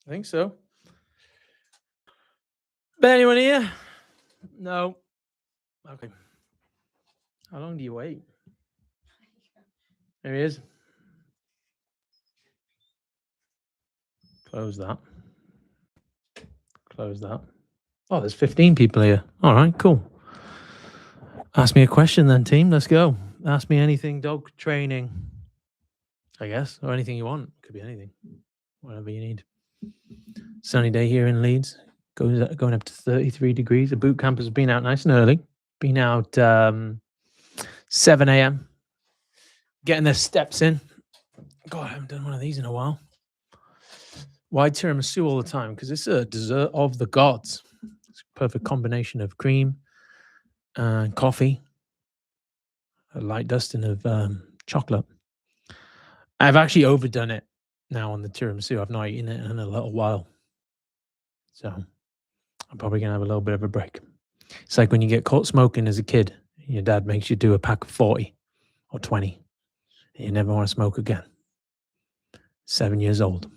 I think so. But anyone here? No. Okay. How long do you wait? There he is. Close that. Close that. Oh, there's 15 people here. All right, cool. Ask me a question then, team. Let's go. Ask me anything dog training, I guess, or anything you want. Could be anything, whatever you need. Sunny day here in Leeds. Going up to 33 degrees. The boot camp has been out nice and early. Been out 7 a.m. Getting their steps in. God, I haven't done one of these in a while. Why tiramisu all the time? Because it's a dessert of the gods. It's a perfect combination of cream and coffee, a light dusting of chocolate. I've actually overdone it now on the tiramisu. I've not eaten it in a little while. So I'm probably going to have a little bit of a break. It's like when you get caught smoking as a kid, your dad makes you do a pack of 40 or 20, and you never want to smoke again. 7 years old.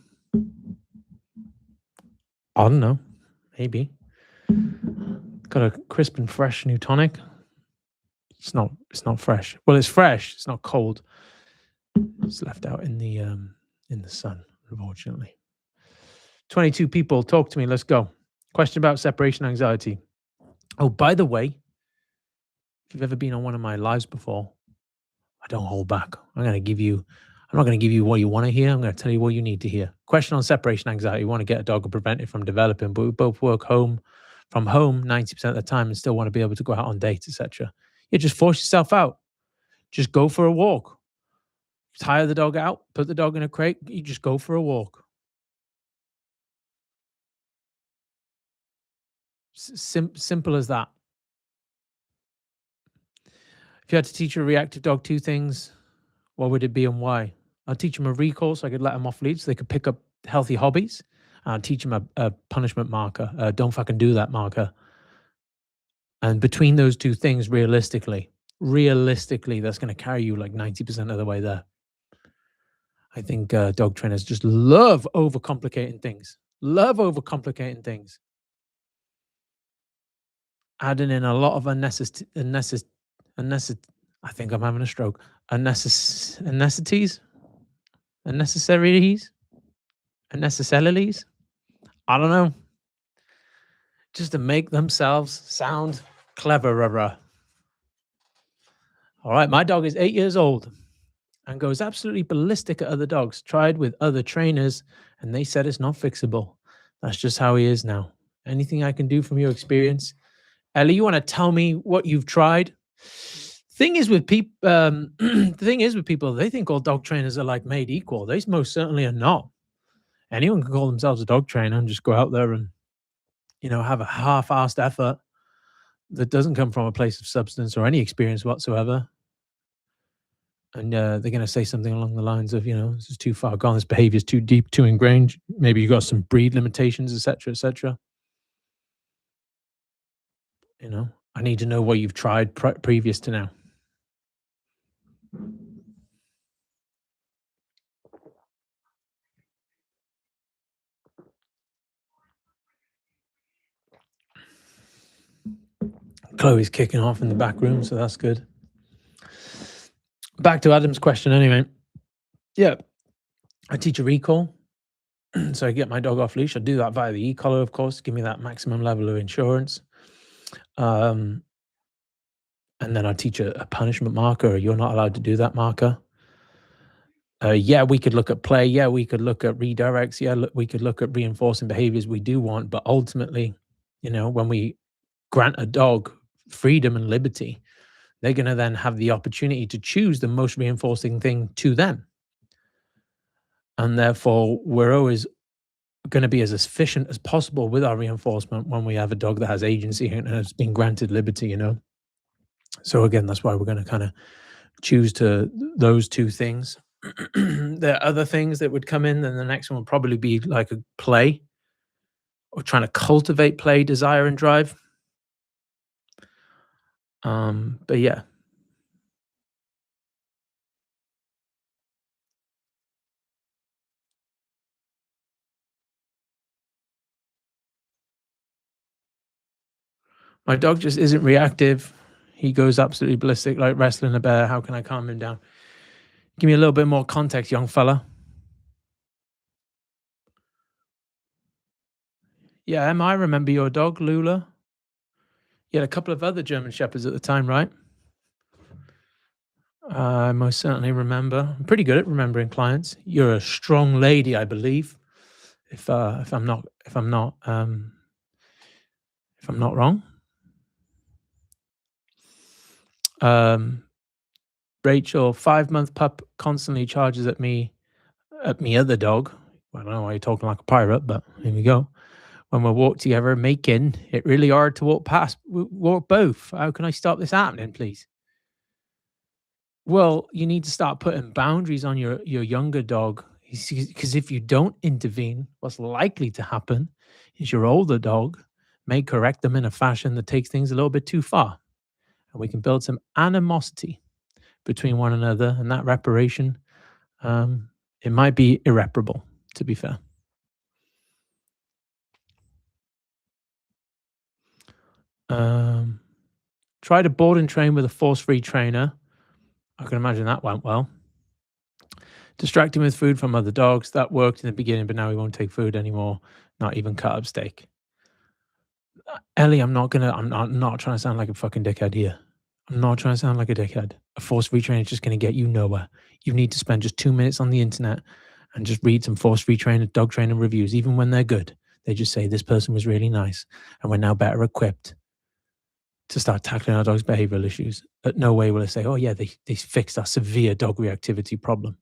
I don't know. Maybe. Got a crisp and fresh new tonic. It's not fresh. Well, it's fresh. It's not cold. It's left out in the sun, unfortunately. 22 people. Talk to me. Let's go. Question about separation anxiety. Oh, by the way, if you've ever been on one of my lives before, I don't hold back. I'm not going to give you what you want to hear. I'm going to tell you what you need to hear. Question on separation anxiety. You want to get a dog or prevent it from developing, but we both work from home 90% of the time and still want to be able to go out on dates, etc. You just force yourself out. Just go for a walk. Tire the dog out, put the dog in a crate, you just go for a walk. Simple as that. If you had to teach a reactive dog 2 things, what would it be and why? I'd teach them a recall so I could let them off lead so they could pick up healthy hobbies. I'd teach them a punishment marker, a don't fucking do that marker. And between those 2 things, realistically, that's going to carry you like 90% of the way there. I think dog trainers just love overcomplicating things. Adding in a lot of I think I'm having a stroke. Unnecessities? Unnecessarities? Unnecessarities? I don't know. Just to make themselves sound cleverer. All right, my dog is 8 years old and goes absolutely ballistic at other dogs. Tried with other trainers and they said it's not fixable. That's just how he is now. Anything I can do from your experience? Ellie, you want to tell me what you've tried? Thing is with people, the thing is with people, they think all dog trainers are like made equal. They most certainly are not. Anyone can call themselves a dog trainer and just go out there and, have a half-assed effort that doesn't come from a place of substance or any experience whatsoever. And they're going to say something along the lines of, this is too far gone. This behavior is too deep, too ingrained. Maybe you got some breed limitations, etc., etc. I need to know what you've tried previous to now. Chloe's kicking off in the back room, so that's good. Back to Adam's question anyway. Yeah, I teach a recall. So I get my dog off leash. I do that via the e-collar, of course, to give me that maximum level of insurance. And then I teach a punishment marker, or you're not allowed to do that marker. Yeah, we could look at play. Yeah, we could look at redirects. Yeah, we could look at reinforcing behaviors we do want. But ultimately, when we grant a dog freedom and liberty, they're going to then have the opportunity to choose the most reinforcing thing to them. And therefore, we're always going to be as efficient as possible with our reinforcement when we have a dog that has agency and has been granted liberty, So again, that's why we're going to kind of choose to those 2 things. There are other things that would come in, and the next one would probably be like a play or trying to cultivate play, desire, and drive. But yeah. My dog just isn't reactive. He goes absolutely ballistic like wrestling a bear. How can I calm him down? Give me a little bit more context, young fella. Yeah, I remember your dog, Lula. You had a couple of other German Shepherds at the time, right? I most certainly remember. I'm pretty good at remembering clients. You're a strong lady, I believe. If I'm not wrong. Um, Rachel, 5-month pup constantly charges at me other dog. I don't know why you're talking like a pirate, but here we go. When we walk together making it really hard to walk both. How can I stop this happening, please? Well, you need to start putting boundaries on your younger dog. Because if you don't intervene, what's likely to happen is your older dog may correct them in a fashion that takes things a little bit too far. And we can build some animosity between one another. And that reparation, it might be irreparable, to be fair. Um, Try to board and train with a force-free trainer. I can imagine that went well. Distract him with food from other dogs. That worked in the beginning, but now he won't take food anymore. Not even cut up steak. Ellie, I'm not trying to sound like a fucking dickhead here. I'm not trying to sound like a dickhead. A force-free trainer is just going to get you nowhere. You need to spend just 2 minutes on the internet and just read some force-free trainer, dog training reviews, even when they're good. They just say this person was really nice and we're now better equipped to start tackling our dog's behavioral issues. But no way will it say, oh yeah, they fixed our severe dog reactivity problem.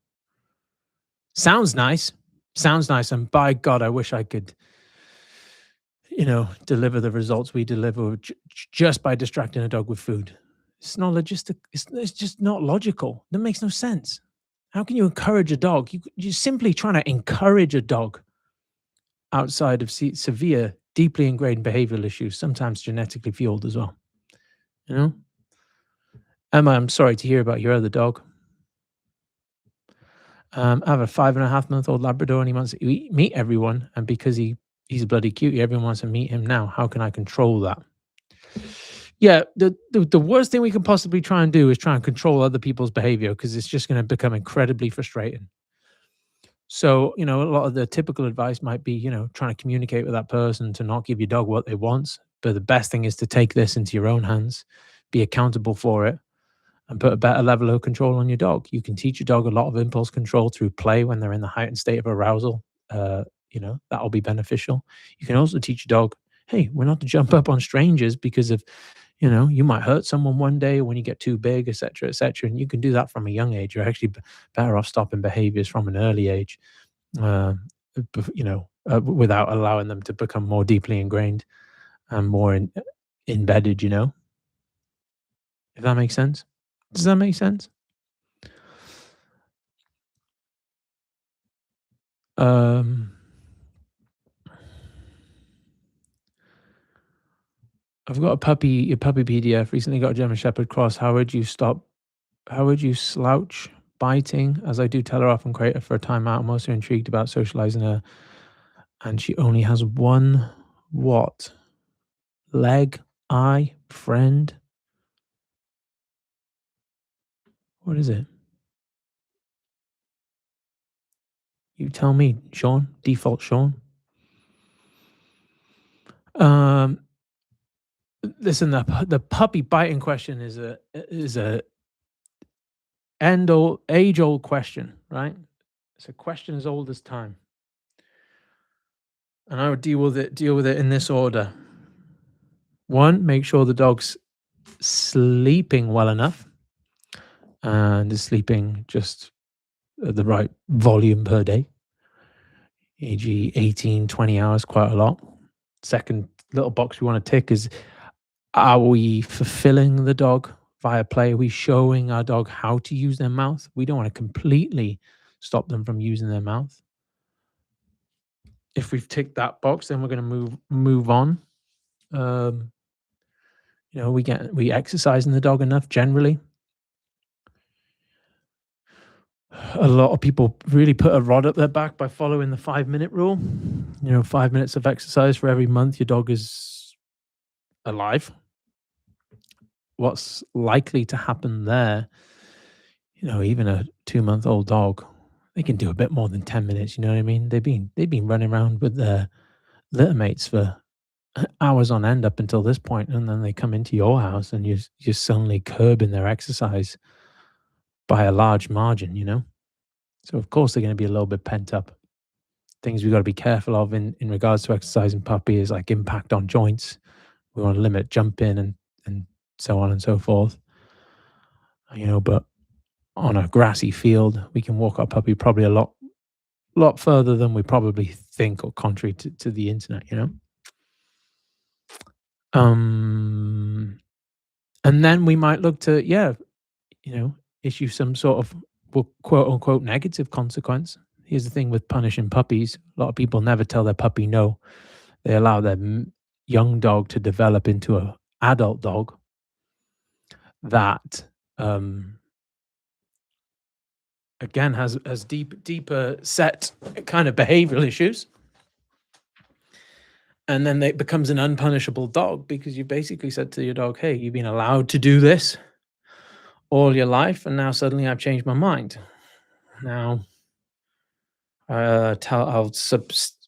Sounds nice. Sounds nice. And by God, I wish I could, deliver the results we deliver just by distracting a dog with food. It's not logistic. It's just not logical. That makes no sense. How can you encourage a dog? You're simply trying to encourage a dog outside of severe, deeply ingrained behavioral issues, sometimes genetically fueled as well. You know? Emma, I'm sorry to hear about your other dog. I have a 5.5-month-old Labrador, and he wants to meet everyone. And because he's a bloody cutie, everyone wants to meet him now. How can I control that? Yeah, the worst thing we can possibly try and do is try and control other people's behavior because it's just going to become incredibly frustrating. So, a lot of the typical advice might be, trying to communicate with that person to not give your dog what they want. But the best thing is to take this into your own hands, be accountable for it, and put a better level of control on your dog. You can teach your dog a lot of impulse control through play when they're in the heightened state of arousal. That'll be beneficial. You can also teach your dog, hey, we're not to jump up on strangers because of, you might hurt someone one day when you get too big, et cetera, et cetera. And you can do that from a young age. You're actually better off stopping behaviors from an early age, without allowing them to become more deeply ingrained and more embedded, if that makes sense. Does that make sense? Um, I've got a puppy PDF. Recently got a German Shepherd cross. How would you slouch biting? As I do tell her off and create her for a timeout. I'm also intrigued about socializing her, and she only has one what? Leg, eye, friend. What is it? You tell me, Sean. Default Sean. Um, Listen, the puppy biting question is a age old question, right? It's a question as old as time, and I would deal with it in this order. One, make sure the dog's sleeping well enough and is sleeping just at the right volume per day, e.g., 18, 20 hours, quite a lot. Second little box we want to tick is, are we fulfilling the dog via play? Are we showing our dog how to use their mouth? We don't want to completely stop them from using their mouth. If we've ticked that box, then we're going to move on. We exercising the dog enough generally. A lot of people really put a rod up their back by following the 5-minute rule. 5 minutes of exercise for every month your dog is alive. what's likely to happen there, even a 2-month-old dog, they can do a bit more than 10 minutes, you know what I mean? They've been running around with their litter mates for hours on end up until this point, and then they come into your house and you're suddenly curbing their exercise by a large margin. So of course they're gonna be a little bit pent up. Things we gotta be careful of in regards to exercising puppy is like impact on joints. We wanna limit jumping and so on and so forth. But on a grassy field, we can walk our puppy probably a lot further than we probably think, or contrary to the internet. Um, and then we might look to, yeah, you know, issue some sort of, well, quote unquote negative consequence. Here's the thing with punishing puppies: a lot of people never tell their puppy no. They allow their young dog to develop into a adult dog that, um, again, has deeper set kind of behavioral issues, and then it becomes an unpunishable dog because you basically said to your dog, "Hey, you've been allowed to do this all your life, and now suddenly I've changed my mind." Now, I'll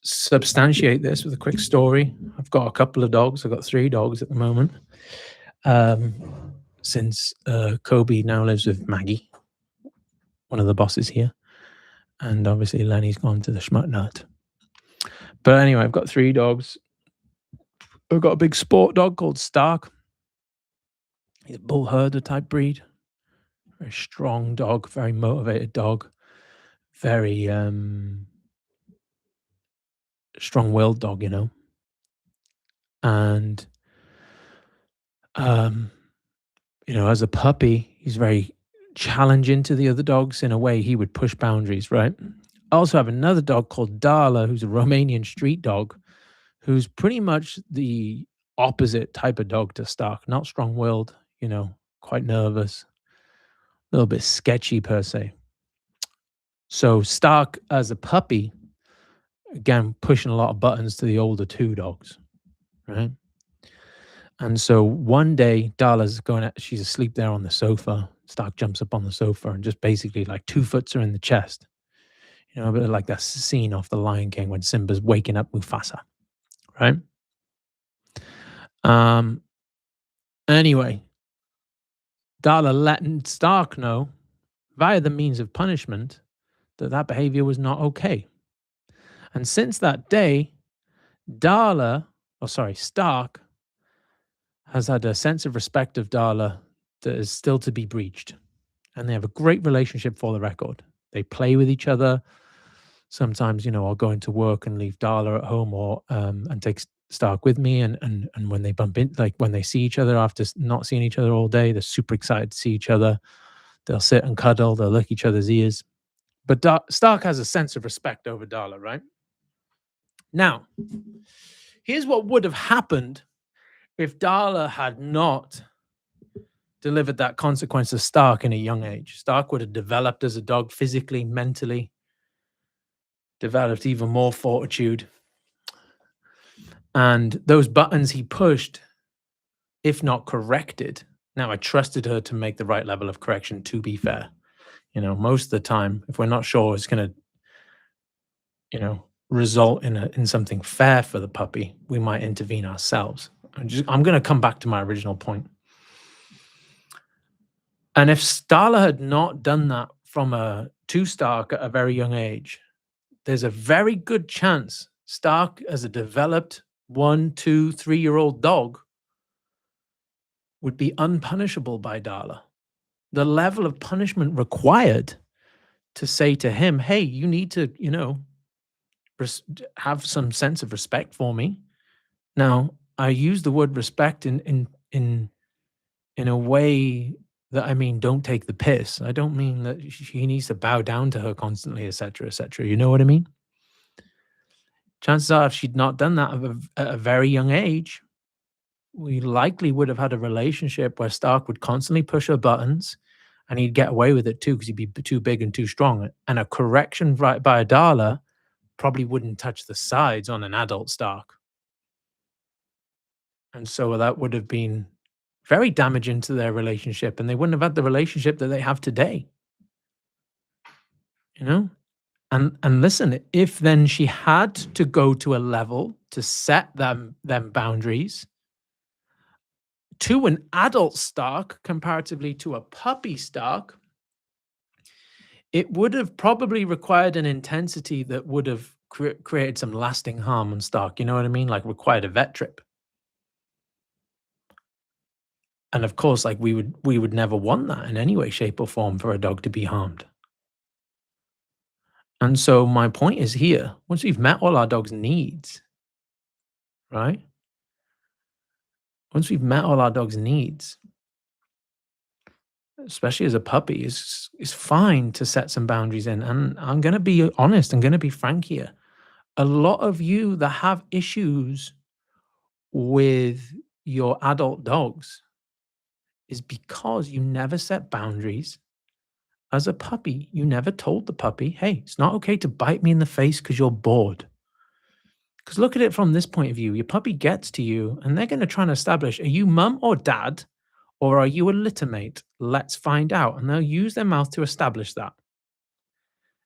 substantiate this with a quick story. I've got a couple of dogs. I've got 3 dogs at the moment. Um, since Kobe now lives with Maggie, one of the bosses here, and obviously Lenny's gone to the schmuck nut. But anyway, I've got 3 dogs. I've got a big sport dog called Stark. He's a bull herder type breed. Very strong dog, very motivated dog, very strong-willed dog. And um, as a puppy, he's very challenging to the other dogs. In a way, he would push boundaries, right? I also have another dog called Darla, who's a Romanian street dog, who's pretty much the opposite type of dog to Stark. Not strong-willed, quite nervous, a little bit sketchy per se. So Stark as a puppy, again, pushing a lot of buttons to the older 2 dogs, right? And so one day, Darla's she's asleep there on the sofa. Stark jumps up on the sofa and just basically like 2 foots her in the chest. A bit like that scene off The Lion King when Simba's waking up Mufasa, right? Um. Anyway, Darla let Stark know via the means of punishment that behavior was not okay. And since that day, Stark has had a sense of respect of Darla that is still to be breached. And they have a great relationship for the record. They play with each other. Sometimes, I'll go into work and leave Darla at home, or and take Stark with me. And when they bump in, like when they see each other after not seeing each other all day, they're super excited to see each other. They'll sit and cuddle. They'll lick each other's ears. But Stark has a sense of respect over Darla, right? Now, here's what would have happened if Darla had not delivered that consequence to Stark in a young age. Stark would have developed as a dog physically, mentally, developed even more fortitude. And those buttons he pushed, if not corrected, now I trusted her to make the right level of correction, to be fair. Most of the time, if we're not sure it's going to, result in something fair for the puppy, we might intervene ourselves. I'm going to come back to my original point. And if Starla had not done that to Stark at a very young age, there's a very good chance Stark, as a developed 1, 2, 3-year-old dog, would be unpunishable by Darla. The level of punishment required to say to him, "Hey, you need to, have some sense of respect for me." Now, I use the word respect in a way that I mean, don't take the piss. I don't mean that he needs to bow down to her constantly, etc., etc. You know what I mean? Chances are, if she'd not done that at a very young age, we likely would have had a relationship where Stark would constantly push her buttons, and he'd get away with it too because he'd be too big and too strong. And a correction right by Darla probably wouldn't touch the sides on an adult Stark. And so that would have been very damaging to their relationship, and they wouldn't have had the relationship that they have today, you know? And listen, if then she had to go to a level to set them boundaries to an adult stock comparatively to a puppy stock, it would have probably required an intensity that would have created some lasting harm on stock. You know what I mean? Like required a vet trip. And of course, like we would never want that in any way, shape, or form for a dog to be harmed. And so my point is here, once we've met all our dog's needs, right? Once we've met all our dog's needs, especially as a puppy, it's fine to set some boundaries in. And I'm gonna be honest, I'm gonna be frank here. A lot of you that have issues with your adult dogs is because you never set boundaries. As a puppy, you never told the puppy, hey, it's not okay to bite me in the face because you're bored. Because look at it from this point of view. Your puppy gets to you and they're going to try and establish, are you mum or dad? Or are you a litter mate? Let's find out. And they'll use their mouth to establish that.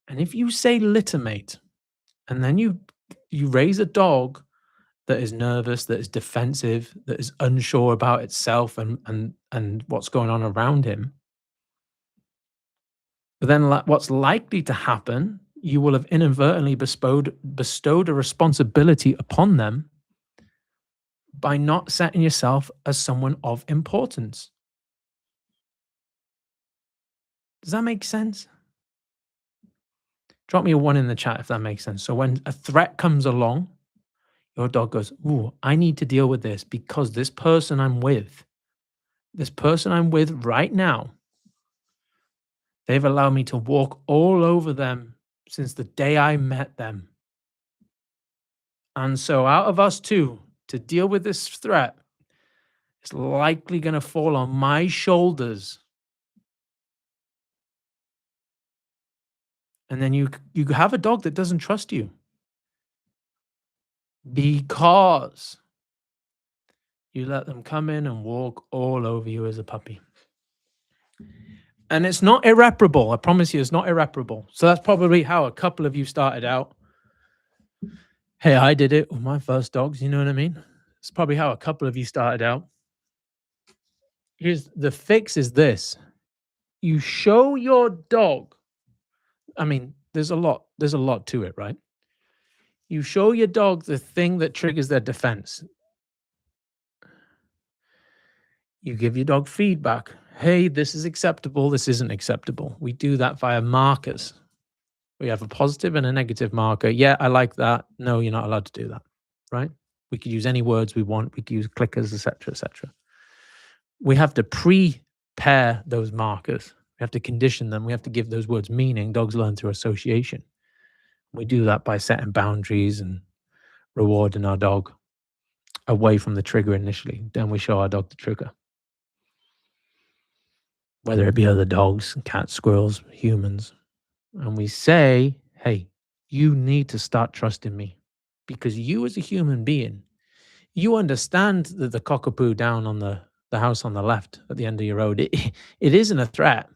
And if you say litter mate, and then you raise a dog that is nervous, that is defensive, that is unsure about itself and what's going on around him, but then what's likely to happen, you will have inadvertently bestowed a responsibility upon them by not setting yourself as someone of importance. Does that make sense? Drop me a one in the chat if that makes sense. So when a threat comes along, your dog goes, ooh, I need to deal with this because this person I'm with right now, they've allowed me to walk all over them since the day I met them. And so out of us two, to deal with this threat, it's likely going to fall on my shoulders. And then you have a dog that doesn't trust you because you let them come in and walk all over you as a puppy. And it's not irreparable. I promise you, it's not irreparable. So that's probably how a couple of you started out. Hey, I did it with my first dogs. You know what I mean? It's probably how a couple of you started out. Here's the fix is this. You show your dog. I mean, there's a lot to it, right? You show your dog the thing that triggers their defense. You give your dog feedback. Hey, this is acceptable. This isn't acceptable. We do that via markers. We have a positive and a negative marker. Yeah, I like that. No, you're not allowed to do that, right? We could use any words we want. We could use clickers, etc., etc. We have to prepare those markers. We have to condition them. We have to give those words meaning. Dogs learn through association. We do that by setting boundaries and rewarding our dog away from the trigger initially. Then we show our dog the trigger. Whether it be other dogs, cats, squirrels, humans. And we say, hey, you need to start trusting me because you as a human being, you understand that the cockapoo down on the house on the left at the end of your road, it isn't a threat.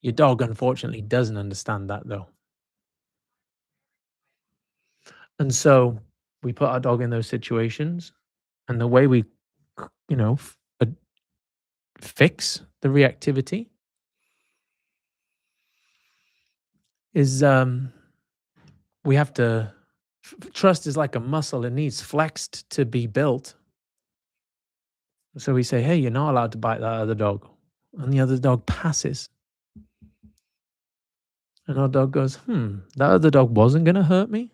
Your dog, unfortunately, doesn't understand that though. And so we put our dog in those situations, and the way we, fix the reactivity is we have to trust is like a muscle. It needs flexed to be built. So we say, hey, you're not allowed to bite that other dog. And the other dog passes. And our dog goes, that other dog wasn't going to hurt me?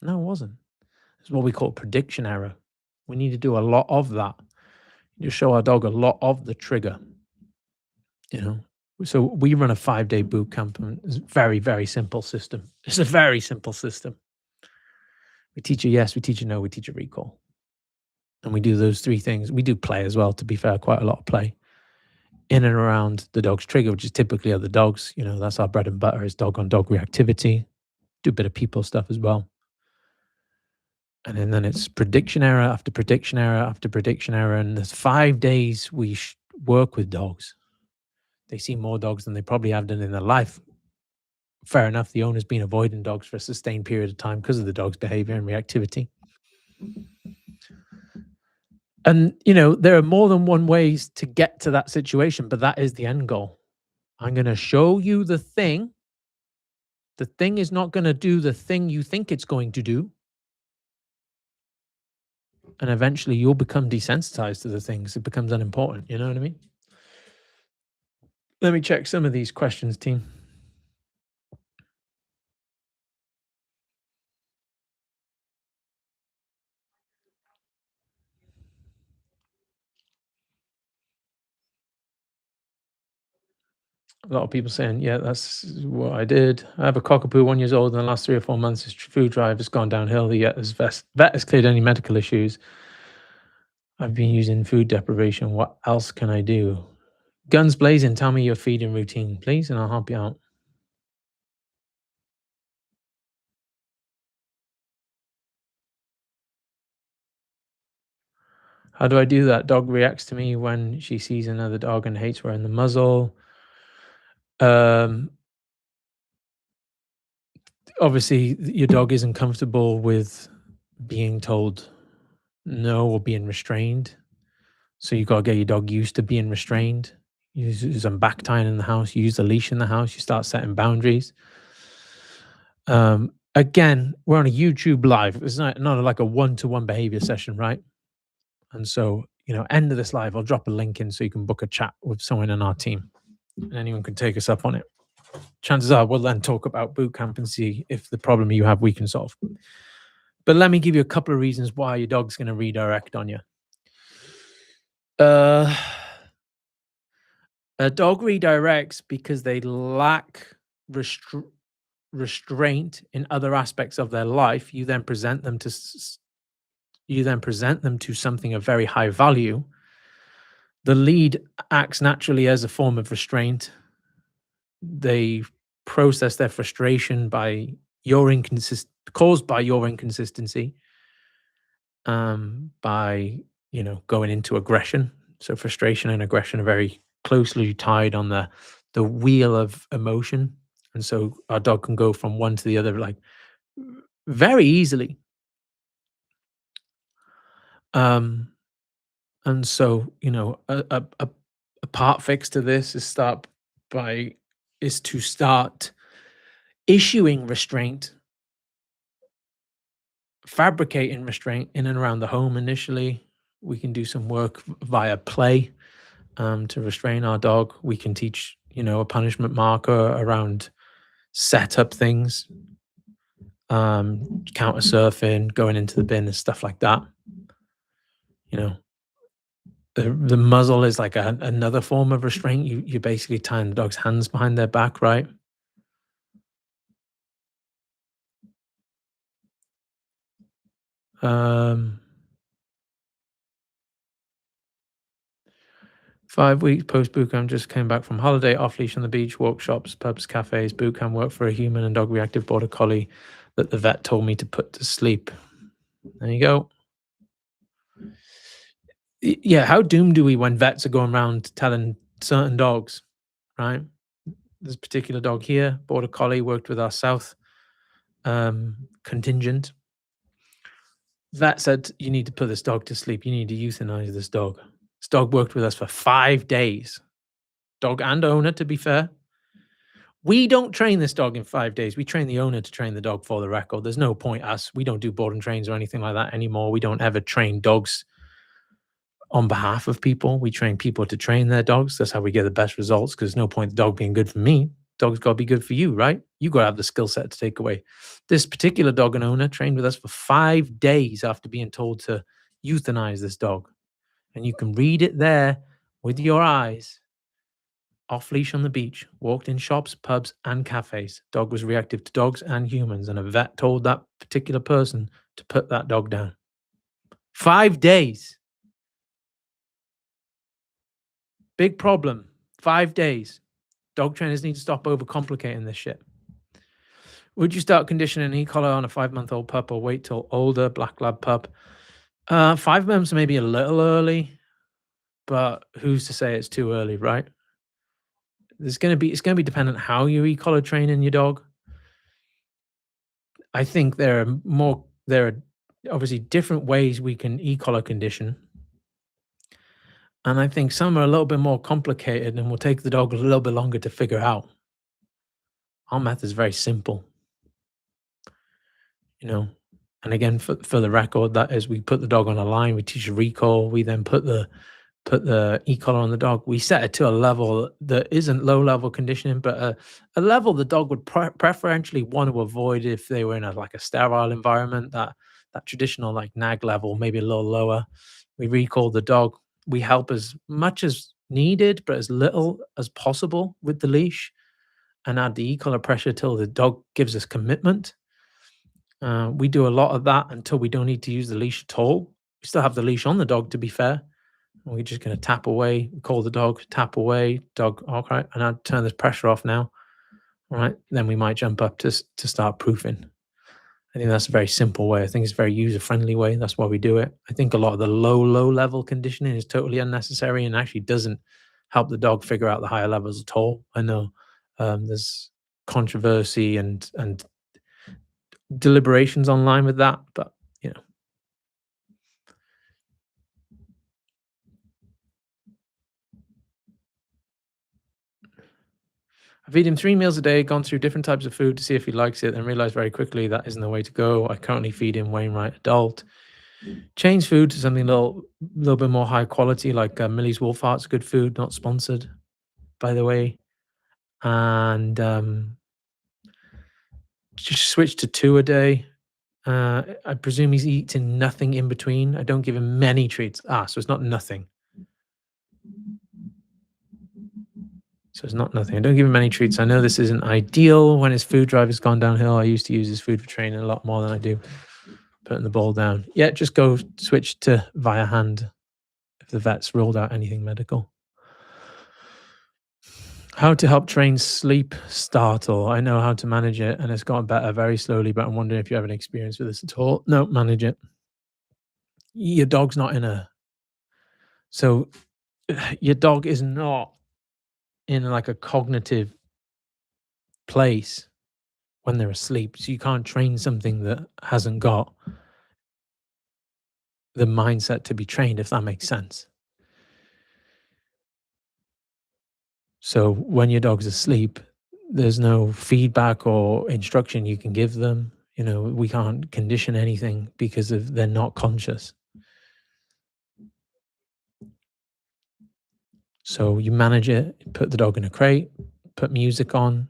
No, it wasn't. It's what we call prediction error. We need to do a lot of that. You show our dog a lot of the trigger, So we run a 5-day boot camp, and it's a very, very simple system. It's a very simple system. We teach a yes, we teach a no, we teach a recall. And we do those three things. We do play as well, to be fair, quite a lot of play in and around the dog's trigger, which is typically other dogs. That's our bread and butter is dog on dog reactivity. Do a bit of people stuff as well. And then it's prediction error after prediction error after prediction error. And there's 5 days we work with dogs. They see more dogs than they probably have done in their life. Fair enough. The owner's been avoiding dogs for a sustained period of time because of the dog's behavior and reactivity. And, there are more than one ways to get to that situation, but that is the end goal. I'm going to show you the thing. The thing is not going to do the thing you think it's going to do. And eventually you'll become desensitized to the things. It becomes unimportant. You know what I mean? Let me check some of these questions, team. A lot of people saying, yeah, that's what I did. I have a cockapoo 1 year old. In the last 3 or 4 months, his food drive has gone downhill. Yet his vet has cleared any medical issues. I've been using food deprivation. What else can I do? Guns blazing, tell me your feeding routine, please, and I'll help you out. How do I do that? Dog reacts to me when she sees another dog and hates wearing the muzzle. Um, Obviously, your dog isn't comfortable with being told no or being restrained. So you got to get your dog used to being restrained. Use some back tying in the house. Use the leash in the house. You start setting boundaries. Again, we're on a YouTube live. It's not like a one-to-one behavior session, right? And so, end of this live, I'll drop a link in so you can book a chat with someone in our team, and anyone can take us up on it. Chances are we'll then talk about boot camp and see if the problem you have we can solve. But let me give you a couple of reasons why your dog's going to redirect on you. A dog redirects because they lack restraint in other aspects of their life. You then present them to something of very high value. The lead acts naturally as a form of restraint. They process their frustration by caused by your inconsistency, by going into aggression. So frustration and aggression are very closely tied on the wheel of emotion, and so our dog can go from one to the other like very easily. And so a part fix to this is to start issuing restraint, fabricating restraint in and around the home initially. We can do some work via play to restrain our dog. We can teach, a punishment marker around setup things, counter surfing, going into the bin and stuff like that. The muzzle is like another form of restraint. You're basically tying the dog's hands behind their back, right? 5 weeks post boot camp, just came back from holiday, off leash on the beach, walk shops, pubs, cafes. Boot camp work for a human and dog reactive border collie that the vet told me to put to sleep. There you go. Yeah, how doomed are we when vets are going around telling certain dogs, right? This particular dog here, border collie, worked with our south contingent. Vet said, you need to put this dog to sleep. You need to euthanize this dog. This dog worked with us for 5 days. Dog and owner, to be fair. We don't train this dog in 5 days. We train the owner to train the dog, for the record. There's no point we don't do boarding trains or anything like that anymore. We don't ever train dogs on behalf of people. We train people to train their dogs. That's how we get the best results, because there's no point the dog being good for me. Dog's got to be good for you, right? You got to have the skill set to take away. This particular dog and owner trained with us for 5 days after being told to euthanize this dog. And you can read it there with your eyes. Off leash on the beach, walked in shops, pubs, and cafes. Dog was reactive to dogs and humans, and a vet told that particular person to put that dog down. 5 days. Big problem. 5 days. Dog trainers need to stop overcomplicating this shit. Would you start conditioning an e-collar on a 5-month-old pup or wait till older black lab pup? 5 months maybe a little early, but who's to say it's too early, right? It's gonna be dependent how you e-collar training your dog. I think there are obviously different ways we can e-collar condition, and I think some are a little bit more complicated and will take the dog a little bit longer to figure out. Our method is very simple, you know. And again, for the record, that is we put the dog on a line, we teach a recall, we then put the e-collar on the dog. We set it to a level that isn't low level conditioning, but a level the dog would preferentially want to avoid if they were in a like a sterile environment. That traditional like nag level, maybe a little lower. We recall the dog. We help as much as needed, but as little as possible with the leash, and add the e-collar pressure till the dog gives us commitment. We do a lot of that until we don't need to use the leash at all. We still have the leash on the dog, to be fair. We're just going to tap away, call the dog, tap away, dog, okay, and I'll turn this pressure off now. All right. Then we might jump up to start proofing. I think that's a very simple way. I think it's a very user friendly way. That's why we do it. I think a lot of the low level conditioning is totally unnecessary and actually doesn't help the dog figure out the higher levels at all. I know there's controversy and deliberations online with that, but you know, I feed him 3 meals a day, gone through different types of food to see if he likes it, and realized very quickly that isn't the way to go. I currently feed him Wainwright adult. Change food to something little bit more high quality, like Millie's Wolf Heart's good food, not sponsored, by the way. And just switch to two a day. I presume he's eating nothing in between. I don't give him many treats. So it's not nothing. So it's not nothing. I don't give him any treats. I know this isn't ideal when his food drive has gone downhill. I used to use his food for training a lot more than I do putting the ball down. Yeah, just go switch to via hand if the vet's ruled out anything medical. How to help train sleep startle. I know how to manage it and it's gotten better very slowly, but I'm wondering if you have any experience with this at all. No, manage it. Your dog's not in a so your dog is not in like a cognitive place when they're asleep. So you can't train something that hasn't got the mindset to be trained, if that makes sense. So when your dog's asleep, there's no feedback or instruction you can give them. You know, we can't condition anything because of they're not conscious. So you manage it, put the dog in a crate, put music on,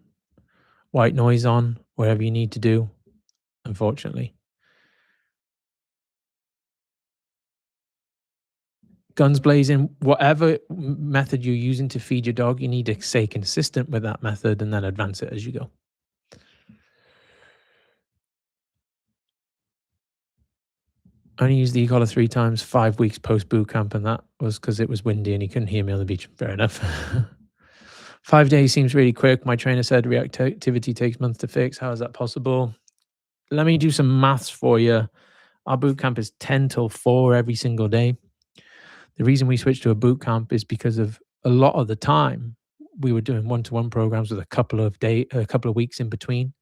white noise on, whatever you need to do, unfortunately. Guns blazing, whatever method you're using to feed your dog, you need to stay consistent with that method and then advance it as you go. I only used the e-collar 3 times, 5 weeks post boot camp, and that was because it was windy and he couldn't hear me on the beach. Fair enough. 5 days seems really quick. My trainer said reactivity takes months to fix. How is that possible? Let me do some maths for you. Our boot camp is 10 till 4 every single day. The reason we switched to a boot camp is because of a lot of the time we were doing one-to-one programs with a couple of weeks in between.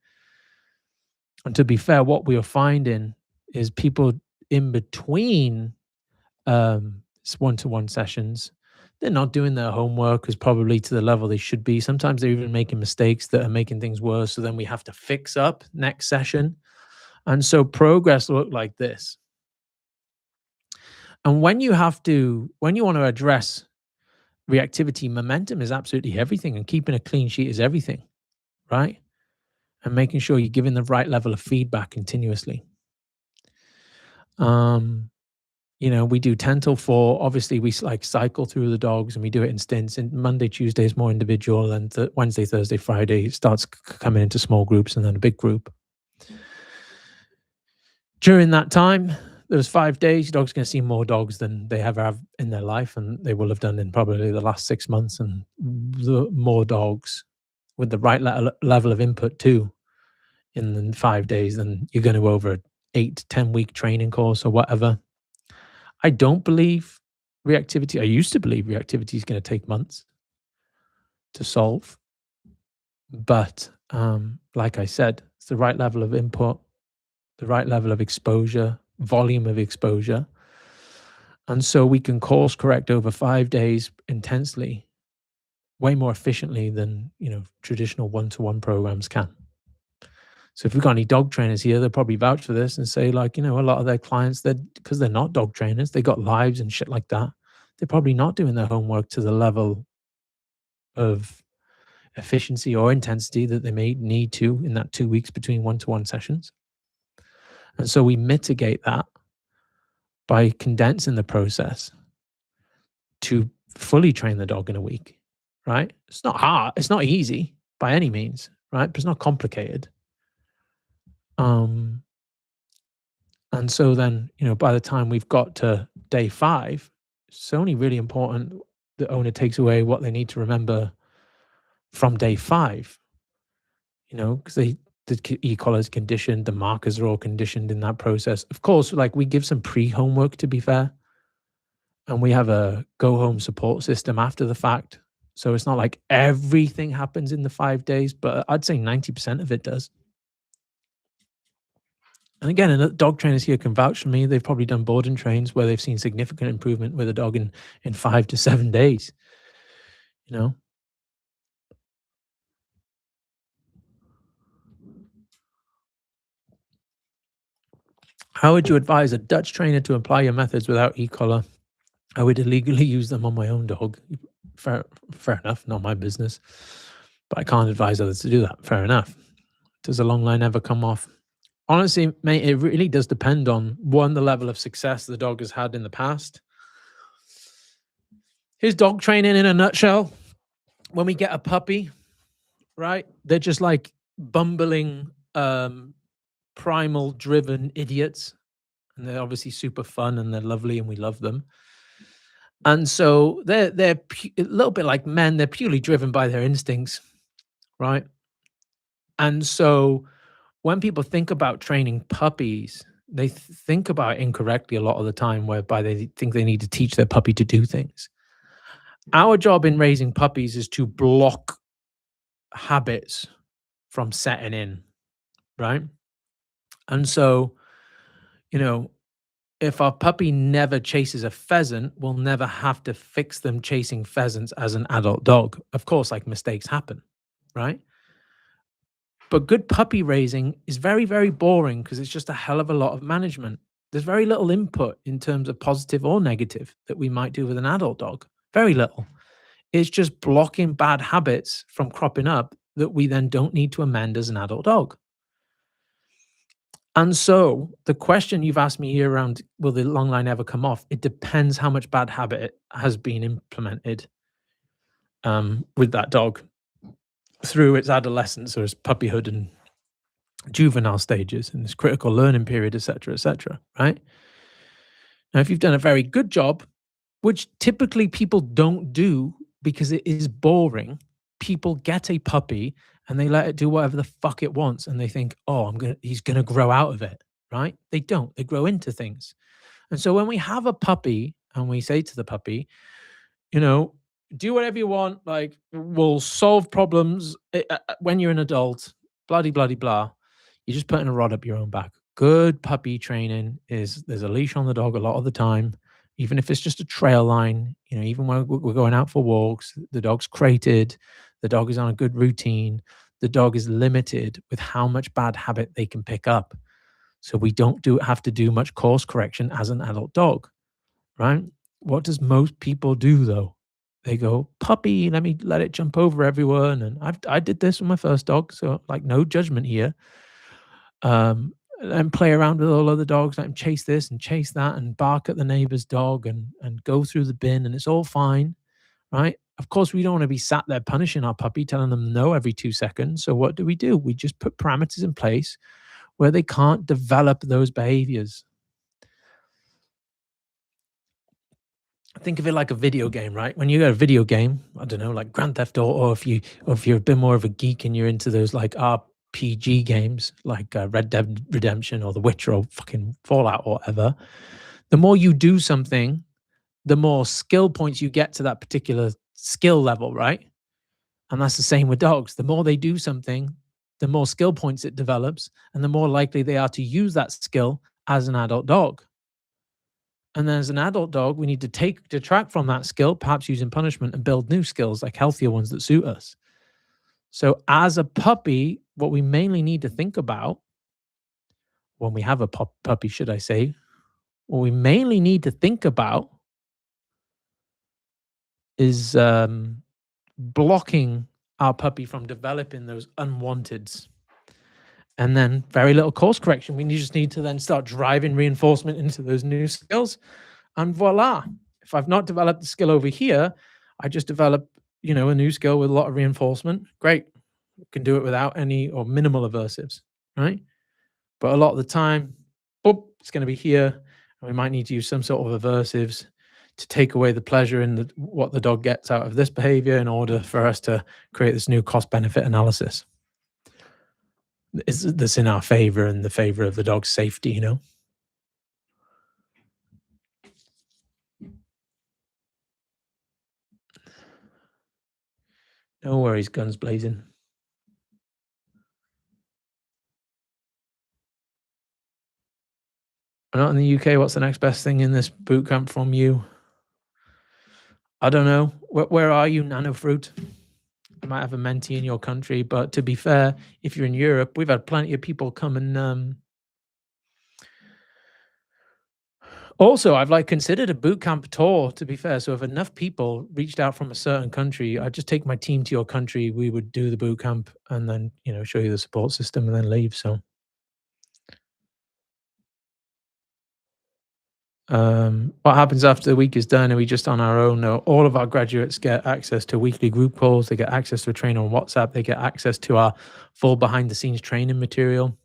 And to be fair, what we were finding is people in between one-to-one sessions, they're not doing their homework as probably to the level they should be. Sometimes they're even making mistakes that are making things worse. So then we have to fix up next session. And so progress looked like this. And when you want to address reactivity, momentum is absolutely everything. And keeping a clean sheet is everything, right? And making sure you're giving the right level of feedback continuously. We do 10 till 4. Obviously, we like cycle through the dogs and we do it in stints. And Monday, Tuesday is more individual, and Wednesday, Thursday, Friday starts coming into small groups and then a big group. During that time, there was 5 days. Your dog's going to see more dogs than they ever have in their life, and they will have done in probably the last 6 months, and the more dogs with the right level of input too. in the 5 days than you're going to over an 8 to 10 week training course or whatever. I don't believe reactivity. I used to believe reactivity is going to take months to solve, but like I said, it's the right level of input, the right level of exposure, volume of exposure, and so we can course correct over 5 days intensely, way more efficiently than traditional one-to-one programs can. So if we've got any dog trainers here, they'll probably vouch for this and say, like, a lot of their clients, that because they're not dog trainers, they got lives and shit like that. They're probably not doing their homework to the level of efficiency or intensity that they may need to in that 2 weeks between one-to-one sessions. And so we mitigate that by condensing the process to fully train the dog in a week, right? It's not hard. It's not easy by any means, right? But it's not complicated. Um, And so then, by the time we've got to day 5, it's only really important the owner takes away what they need to remember from day 5, because the e-collar is conditioned, the markers are all conditioned in that process. Of course, like we give some pre-homework to be fair, and we have a go home support system after the fact. So it's not like everything happens in the 5 days, but I'd say 90% of it does. And again, and the dog trainers here can vouch for me. They've probably done boarding trains where they've seen significant improvement with a dog in 5 to 7 days. You know, how would you advise a Dutch trainer to apply your methods without e-collar? I would illegally use them on my own dog. Fair enough, not my business. But I can't advise others to do that. Fair enough. Does a long line ever come off? Honestly, mate, it really does depend on one, the level of success the dog has had in the past. Here's dog training in a nutshell. When we get a puppy, right? They're just like bumbling, primal driven idiots. And they're obviously super fun and they're lovely and we love them. And so they're a little bit like men. They're purely driven by their instincts, right? And so when people think about training puppies, they think about it incorrectly a lot of the time, whereby they think they need to teach their puppy to do things. Our job in raising puppies is to block habits from setting in, right? And so, you know, if our puppy never chases a pheasant, we'll never have to fix them chasing pheasants as an adult dog. Of course, like mistakes happen, right? But good puppy raising is very, very boring because it's just a hell of a lot of management. There's very little input in terms of positive or negative that we might do with an adult dog. Very little. It's just blocking bad habits from cropping up that we then don't need to amend as an adult dog. And so the question you've asked me here around, will the long line ever come off? It depends how much bad habit has been implemented with that dog through its adolescence or its puppyhood and juvenile stages and this critical learning period, etc., right? Now, if you've done a very good job, which typically people don't do because it is boring, people get a puppy and they let it do whatever the fuck it wants, and they think, "Oh, he's gonna grow out of it," right? They don't. They grow into things. And so when we have a puppy and we say to the puppy, you know, do whatever you want, like we'll solve problems when you're an adult, bloody bloody blah. You're just putting a rod up your own back. Good puppy training is there's a leash on the dog a lot of the time, even if it's just a trail line. Even when we're going out for walks, the dog's crated, the dog is on a good routine, the dog is limited with how much bad habit they can pick up. So we don't have to do much course correction as an adult dog, right? What does most people do though? They go, puppy, let me let it jump over everyone. And I did this with my first dog, so like no judgment here. And play around with all other dogs, let him chase this and chase that and bark at the neighbor's dog and go through the bin, and it's all fine, right? Of course, we don't want to be sat there punishing our puppy, telling them no every 2 seconds. So what do? We just put parameters in place where they can't develop those behaviors. Think of it like a video game, right? When you got a video game, I don't know, like Grand Theft Auto, or if you're a bit more of a geek and you're into those like PG games like Red Dead Redemption or The Witcher or fucking Fallout or whatever, the more you do something, the more skill points you get to that particular skill level, right? And that's the same with dogs. The more they do something, the more skill points it develops, and the more likely they are to use that skill as an adult dog. And then as an adult dog, we need to detract from that skill, perhaps using punishment, and build new skills like healthier ones that suit us. So as a puppy, what we mainly need to think about when we have a puppy, should I say, what we mainly need to think about is blocking our puppy from developing those unwanteds. And then very little course correction. We just need to then start driving reinforcement into those new skills. And voila. If I've not developed the skill over here, I just develop, a new skill with a lot of reinforcement. Great. Can do it without any or minimal aversives, right? But a lot of the time, boop, it's going to be here. And we might need to use some sort of aversives to take away the pleasure in what the dog gets out of this behavior in order for us to create this new cost benefit analysis that's in our favor and the favor of the dog's safety. No worries, guns blazing. We're not in the UK. What's the next best thing in this boot camp from you? I don't know. Where are you, Nano Fruit? I might have a mentee in your country, but to be fair, if you're in Europe, we've had plenty of people come and also, I've like considered a boot camp tour, to be fair. So if enough people reached out from a certain country, I'd just take my team to your country. We would do the boot camp and then, show you the support system and then leave. So what happens after the week is done? Are we just on our own? No, all of our graduates get access to weekly group calls. They get access to a trainer on WhatsApp. They get access to our full behind the scenes training material.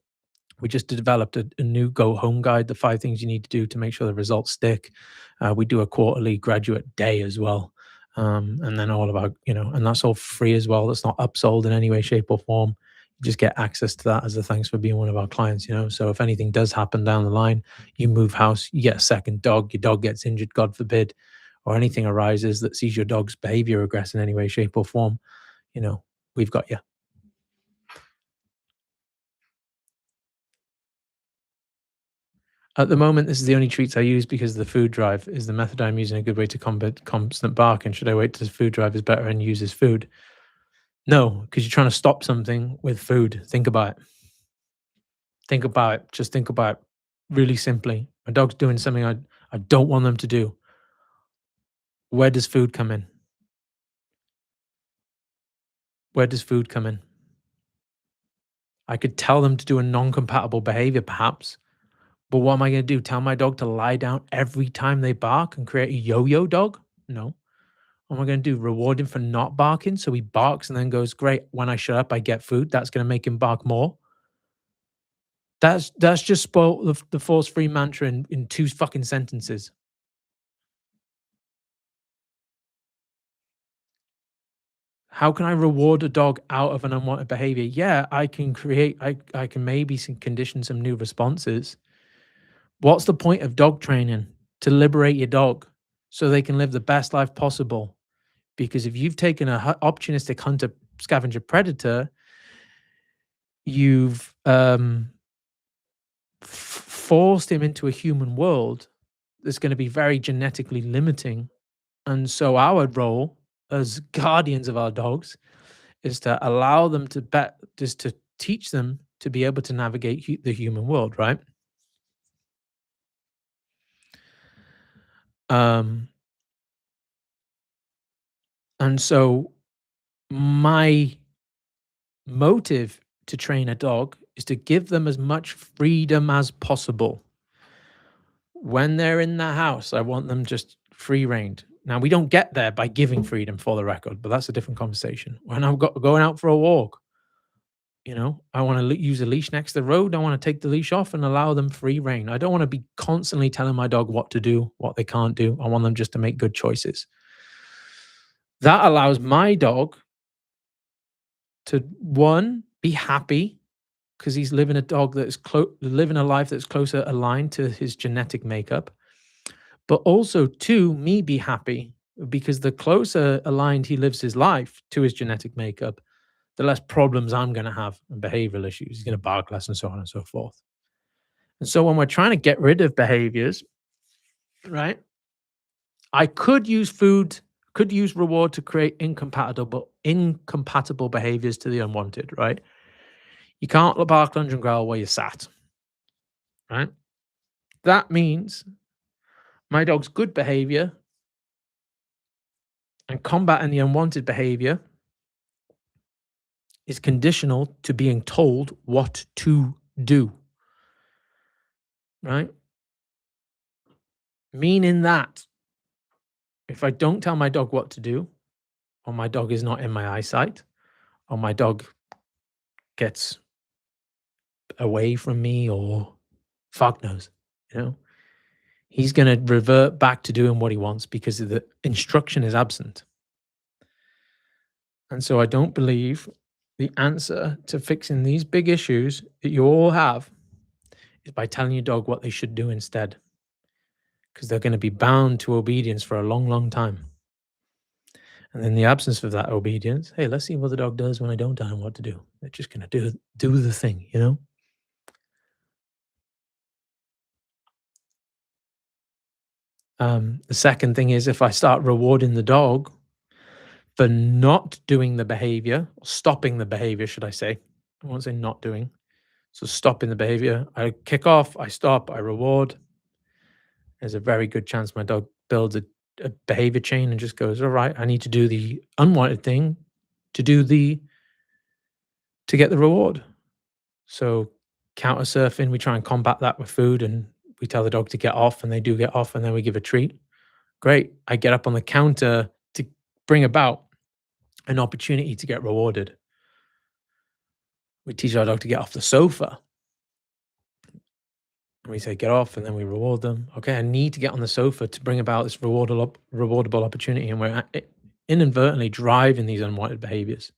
We just developed a new go home guide, the 5 things you need to do to make sure the results stick. We do a quarterly graduate day as well. And then all of our, and that's all free as well. That's not upsold in any way, shape, or form. You just get access to that as a thanks for being one of our clients, So if anything does happen down the line, you move house, you get a second dog, your dog gets injured, God forbid, or anything arises that sees your dog's behavior regress in any way, shape, or form, we've got you. At the moment, this is the only treats I use because of the food drive. Is the method I'm using a good way to combat constant barking? Should I wait till the food drive is better and use his food? No, because you're trying to stop something with food. Think about it. Think about it. Just think about it really simply. My dog's doing something I don't want them to do. Where does food come in? Where does food come in? I could tell them to do a non-compatible behavior, perhaps. But what am I going to do? Tell my dog to lie down every time they bark and create a yo-yo dog? No. What am I going to do? Reward him for not barking so he barks and then goes, great, when I shut up, I get food. That's going to make him bark more. That's just spoiled the force-free mantra in 2 fucking sentences. How can I reward a dog out of an unwanted behavior? Yeah, I can I can maybe condition some new responses. What's the point of dog training? To liberate your dog so they can live the best life possible. Because if you've taken a opportunistic hunter scavenger predator, you've forced him into a human world that's going to be very genetically limiting. And so our role as guardians of our dogs is to allow them to just to teach them to be able to navigate the human world, right? And so my motive to train a dog is to give them as much freedom as possible. When they're in the house, I want them just free reined. Now, we don't get there by giving freedom, for the record, but that's a different conversation. When I'm going out for a walk, I want to use a leash next to the road. I want to take the leash off and allow them free rein. I don't want to be constantly telling my dog what to do, what they can't do. I want them just to make good choices. That allows my dog to, one, be happy because he's living a life that's closer aligned to his genetic makeup, but also two, me be happy because the closer aligned he lives his life to his genetic makeup, the less problems I'm going to have and behavioral issues. He's going to bark less and so on and so forth. And so when we're trying to get rid of behaviors, right? I could use food, could use reward to create incompatible behaviors to the unwanted, right? You can't bark, lunge, and growl while you're sat, right? That means my dog's good behavior and combating the unwanted behavior is conditional to being told what to do, right? Meaning that if I don't tell my dog what to do, or my dog is not in my eyesight, or my dog gets away from me, or fuck knows, you know, he's going to revert back to doing what he wants because the instruction is absent. And so I don't believe the answer to fixing these big issues that you all have is by telling your dog what they should do instead, because they're going to be bound to obedience for a long, long time. And in the absence of that obedience, hey, let's see what the dog does when I don't tell him what to do. They're just going to do the thing, you know? The second thing is if I start rewarding the dog for not doing the behavior, stopping the behavior, should I say? I won't say not doing. So stopping the behavior, I kick off, I stop, I reward. There's a very good chance my dog builds a behavior chain and just goes, all right, I need to do the unwanted thing to get the reward. So counter surfing, we try and combat that with food and we tell the dog to get off and they do get off and then we give a treat. Great. I get up on the counter to bring about an opportunity to get rewarded. We teach our dog to get off the sofa. And we say, get off, and then we reward them. Okay, I need to get on the sofa to bring about this rewardable opportunity. And we're inadvertently driving these unwanted behaviors.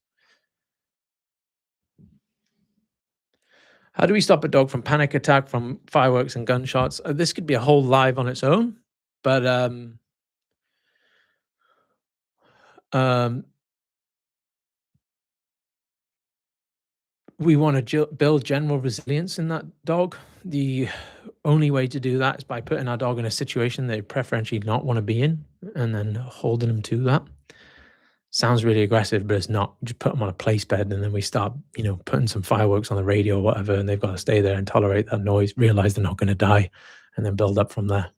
How do we stop a dog from panic attack from fireworks and gunshots? This could be a whole live on its own, but we want to build general resilience in that dog. The only way to do that is by putting our dog in a situation they preferentially not want to be in and then holding them to that. Sounds really aggressive, but it's not. Just put them on a place bed and then we start, putting some fireworks on the radio or whatever, and they've got to stay there and tolerate that noise, realize they're not going to die, and then build up from there.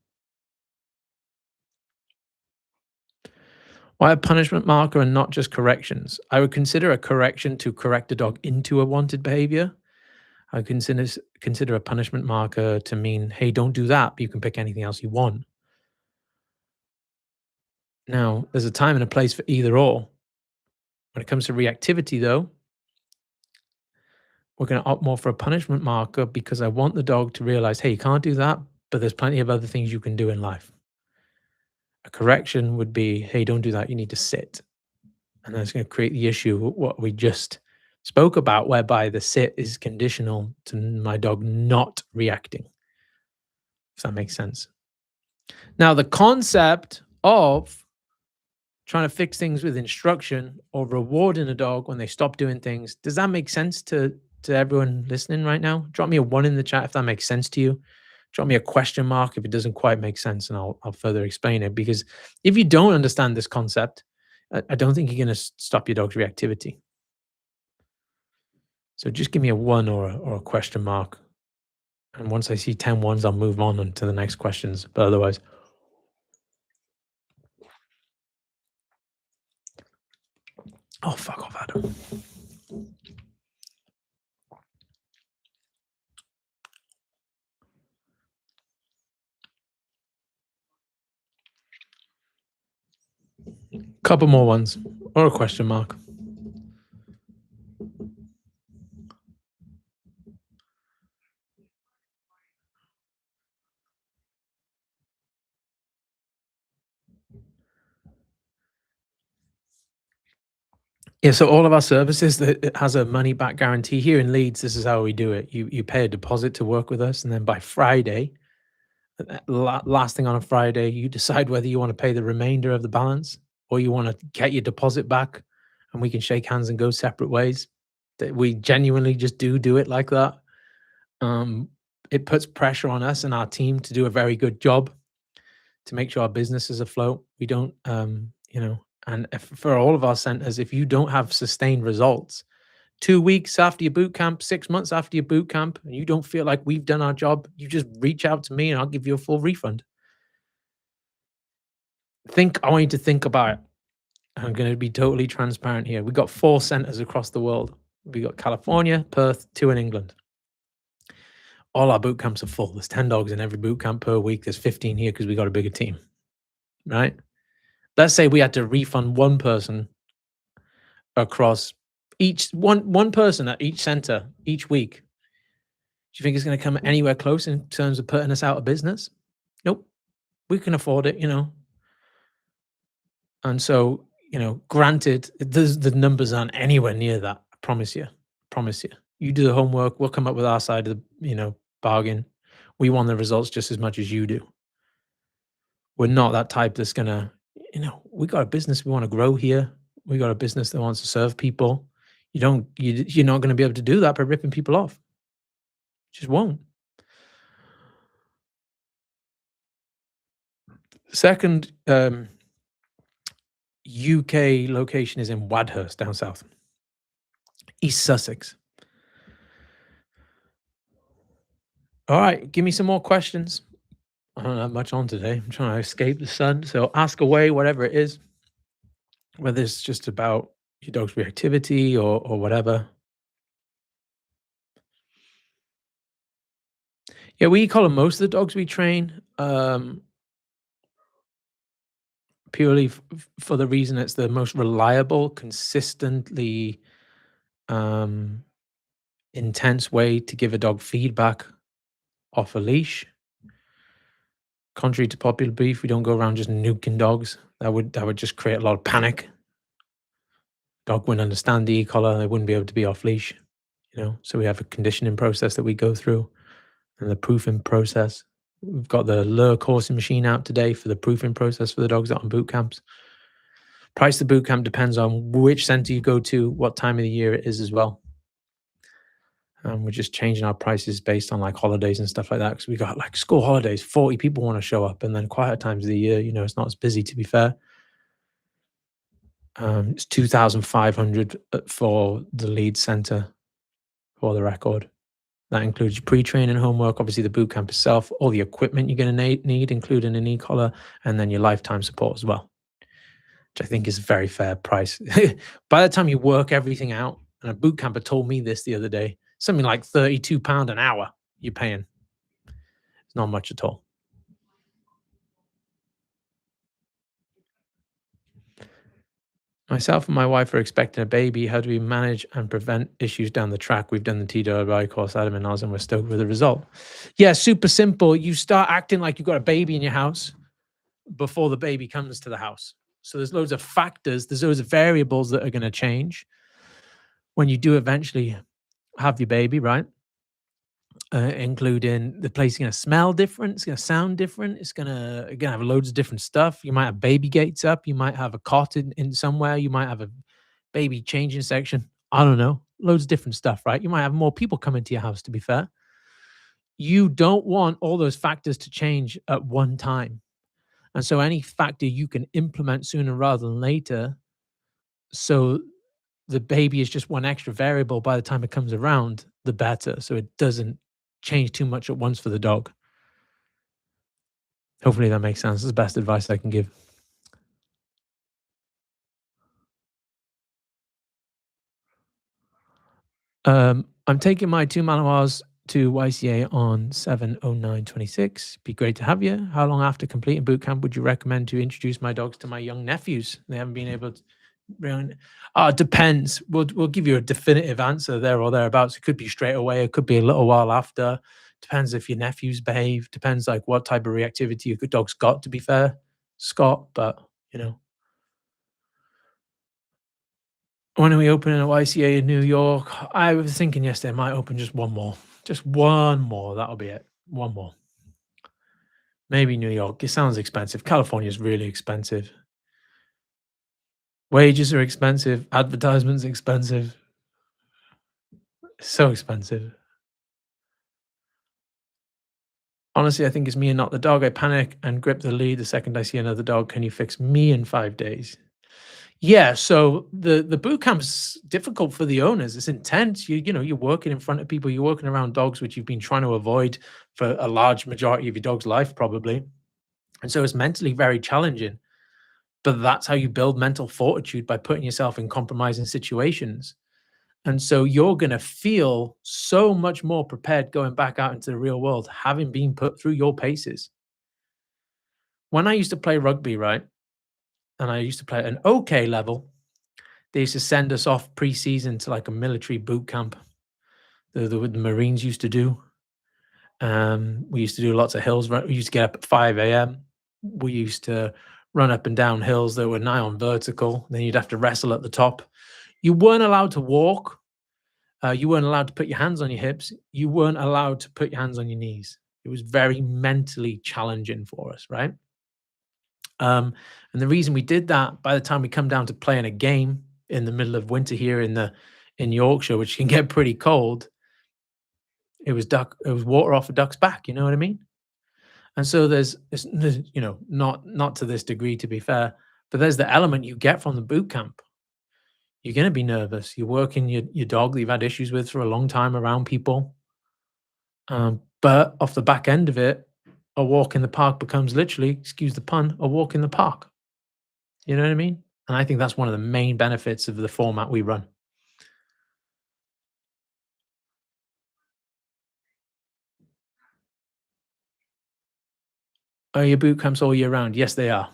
Why a punishment marker and not just corrections? I would consider a correction to correct a dog into a wanted behavior. I would consider a punishment marker to mean, hey, don't do that, but you can pick anything else you want. Now, there's a time and a place for either or. When it comes to reactivity, though, we're going to opt more for a punishment marker because I want the dog to realize, hey, you can't do that, but there's plenty of other things you can do in life. A correction would be, hey, don't do that, you need to sit. And that's going to create the issue, what we just spoke about, whereby the sit is conditional to my dog not reacting, if that makes sense. Now, the concept of trying to fix things with instruction or rewarding a dog when they stop doing things, does that make sense to everyone listening right now? Drop me a 1 in the chat if that makes sense to you. Drop me a question mark if it doesn't quite make sense, and I'll further explain it. Because if you don't understand this concept, I don't think you're going to stop your dog's reactivity. So just give me a 1 or a question mark. And once I see 10 ones, I'll move on to the next questions. But otherwise, oh, fuck off, Adam. Couple more ones or a question mark. Yeah, so all of our services that it has a money back guarantee here in Leeds. This is how we do it. You pay a deposit to work with us, and then by Friday, last thing on a Friday, you decide whether you want to pay the remainder of the balance or you want to get your deposit back, and we can shake hands and go separate ways. That we genuinely just do it like that. Um, it puts pressure on us and our team to do a very good job to make sure our business is afloat. We don't, and if, for all of our centers, if you don't have sustained results, 2 weeks after your boot camp, 6 months after your boot camp, and you don't feel like we've done our job, you just reach out to me and I'll give you a full refund. I want you to think about it. I'm going to be totally transparent here. We got 4 centers across the world. We got California, Perth, 2 in England. All our boot camps are full. There's 10 dogs in every boot camp per week. There's 15 here because we got a bigger team, right? Let's say we had to refund one person across each one person at each center each week. Do you think it's going to come anywhere close in terms of putting us out of business? Nope. We can afford it, And so, granted, the numbers aren't anywhere near that. I promise you. Promise you. You do the homework. We'll come up with our side of the, bargain. We want the results just as much as you do. We're not that type that's gonna, we got a business we want to grow here. We got a business that wants to serve people. You're not going to be able to do that by ripping people off. Just won't. Second, UK location is in Wadhurst, down south, East Sussex. All right, give me some more questions. I don't have much on today. I'm trying to escape the sun, so ask away, whatever it is, whether it's just about your dog's reactivity or whatever. Yeah, we call them most of the dogs we train, purely for the reason it's the most reliable, consistently um, intense way to give a dog feedback off a leash. Contrary to popular belief, we don't go around just nuking dogs. That would just create a lot of panic. Dog wouldn't understand the e-collar. They wouldn't be able to be off leash. So we have a conditioning process that we go through, and the proofing process. We've got the lure coursing machine out today for the proofing process for the dogs out on boot camps. Price of the boot camp depends on which center you go to, what time of the year it is as well. We're just changing our prices based on like holidays and stuff like that, because we got like school holidays, 40 people want to show up, and then quieter times of the year, it's not as busy, to be fair. It's 2,500 for the lead center, for the record. That includes your pre-training homework, obviously the boot camp itself, all the equipment you're going to need, including an e-collar, and then your lifetime support as well, which I think is a very fair price. By the time you work everything out, and a boot camper told me this the other day, something like £32 an hour you're paying. It's not much at all. Myself and my wife are expecting a baby. How do we manage and prevent issues down the track? We've done the TWI course, Adam and Oz, and we're stoked with the result. Yeah, super simple. You start acting like you've got a baby in your house before the baby comes to the house. So there's loads of factors, there's loads of variables that are going to change when you do eventually have your baby, right? Including the place is going to smell different, it's going to sound different, it's going to have loads of different stuff. You might have baby gates up, you might have a cot in somewhere, you might have a baby changing section. I don't know, loads of different stuff, right? You might have more people coming to your house, to be fair. You don't want all those factors to change at one time. And so any factor you can implement sooner rather than later, so the baby is just one extra variable by the time it comes around, the better. So it doesn't change too much at once for the dog. Hopefully that makes sense. It's the best advice I can give. I'm taking my 2 Malinois to YCA on 7/09/26. Be great to have you. How long after completing boot camp would you recommend to introduce my dogs to my young nephews? They haven't been able to. It depends. We'll give you a definitive answer there or thereabouts. It could be straight away. It could be a little while after. Depends if your nephews behave. Depends like what type of reactivity your dog's got. To be fair, Scott, but you know. When are we opening a YCA in New York? I was thinking yesterday I might open just one more. Just one more. That'll be it. One more. Maybe New York. It sounds expensive. California is really expensive. Wages are expensive. Advertisements expensive. So expensive. Honestly, I think it's me and not the dog. I panic and grip the lead the second I see another dog. Can you fix me in 5 days? Yeah, so the boot camp's difficult for the owners. It's intense. You know, you're working in front of people, you're working around dogs, which you've been trying to avoid for a large majority of your dog's life, probably. And so it's mentally very challenging. But that's how you build mental fortitude by putting yourself in compromising situations. And so you're gonna feel so much more prepared going back out into the real world, having been put through your paces. When I used to play rugby, right, and I used to play at an okay level, they used to send us off pre-season to like a military boot camp. The Marines used to do. We used to do lots of hills. We used to get up at 5 a.m. We used to run up and down hills that were nigh on vertical. Then you'd have to wrestle at the top. You weren't allowed to walk. You weren't allowed to put your hands on your hips. You weren't allowed to put your hands on your knees. It was very mentally challenging for us, right? And the reason we did that, by the time we come down to playing a game in the middle of winter here in Yorkshire, which can get pretty cold, it was water off a duck's back. You know what I mean? And so there's not to this degree to be fair, but there's the element you get from the boot camp. You're going to be nervous. You're working your dog that you've had issues with for a long time around people. But off the back end of it, a walk in the park becomes literally, excuse the pun, a walk in the park. You know what I mean? And I think that's one of the main benefits of the format we run. Are your boot camps all year round? Yes, they are.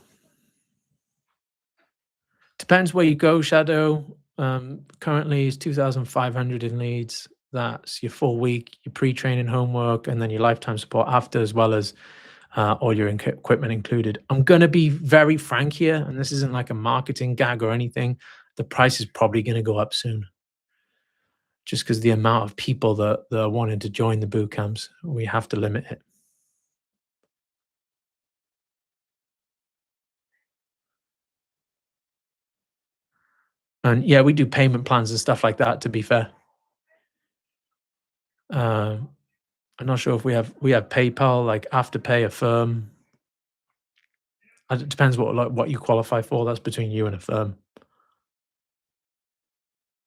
Depends where you go, Shadow. Currently is 2,500 in Leeds. That's your full week, your pre-training homework, and then your lifetime support after, as well as all your equipment included. I'm going to be very frank here, and this isn't like a marketing gag or anything. The price is probably going to go up soon, just because the amount of people that are wanting to join the boot camps. We have to limit it. And yeah, we do payment plans and stuff like that. To be fair, uh, I'm not sure if we have PayPal, like Afterpay, Affirm. It depends what you qualify for. That's between you and a firm.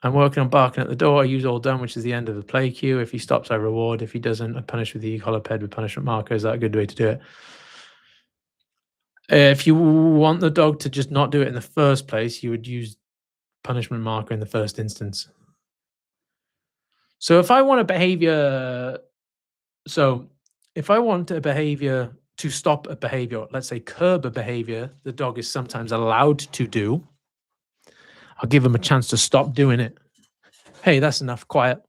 I'm working on barking at the door. I use all done, which is the end of the play queue. If he stops, I reward. If he doesn't, I punish with the e-collar ped with punishment marker. Is that a good way to do it? If you want the dog to just not do it in the first place, you would use punishment marker in the first instance. So if I want a behavior, so if I want a behavior to stop a behavior, let's say curb a behavior the dog is sometimes allowed to do, I'll give him a chance to stop doing it. Hey, that's enough, quiet.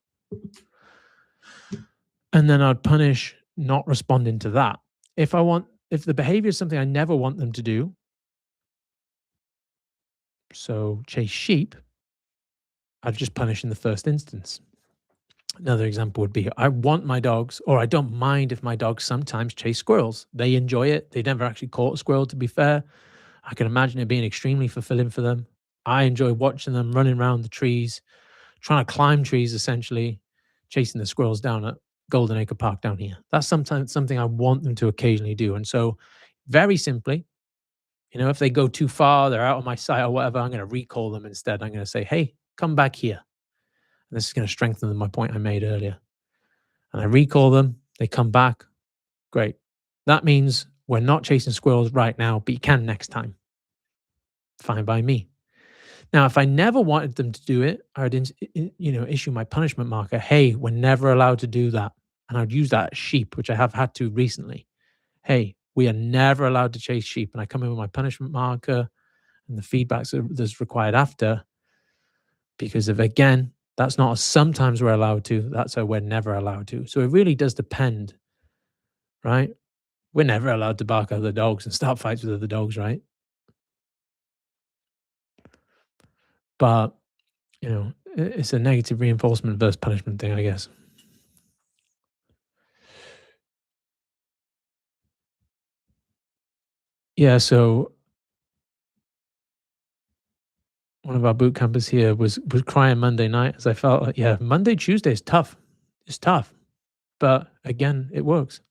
And then I'd punish not responding to that. If the behavior is something I never want them to do, so chase sheep, I'd just punish in the first instance. Another example would be I want my dogs, or I don't mind if my dogs sometimes chase squirrels. They enjoy it. They never actually caught a squirrel, to be fair. I can imagine it being extremely fulfilling for them. I enjoy watching them running around the trees, trying to climb trees, essentially, chasing the squirrels down at Golden Acre Park down here. That's sometimes something I want them to occasionally do. And so, very simply, if they go too far, they're out of my sight or whatever, I'm going to recall them instead. I'm going to say, hey, come back here. And this is going to strengthen my point I made earlier. And I recall them, they come back. Great. That means we're not chasing squirrels right now, but you can next time. Fine by me. Now, if I never wanted them to do it, I would, issue my punishment marker. Hey, we're never allowed to do that. And I'd use that at sheep, which I have had to recently. Hey, we are never allowed to chase sheep. And I come in with my punishment marker and the feedback that's required after. Because if, again, that's not a sometimes we're allowed to, that's a we're never allowed to. So it really does depend, right? We're never allowed to bark at other dogs and start fights with other dogs, right? But It's a negative reinforcement versus punishment thing, I guess. Yeah, so one of our boot campers here was crying Monday night as I felt like, yeah, Monday, Tuesday is tough. It's tough. But again, it works.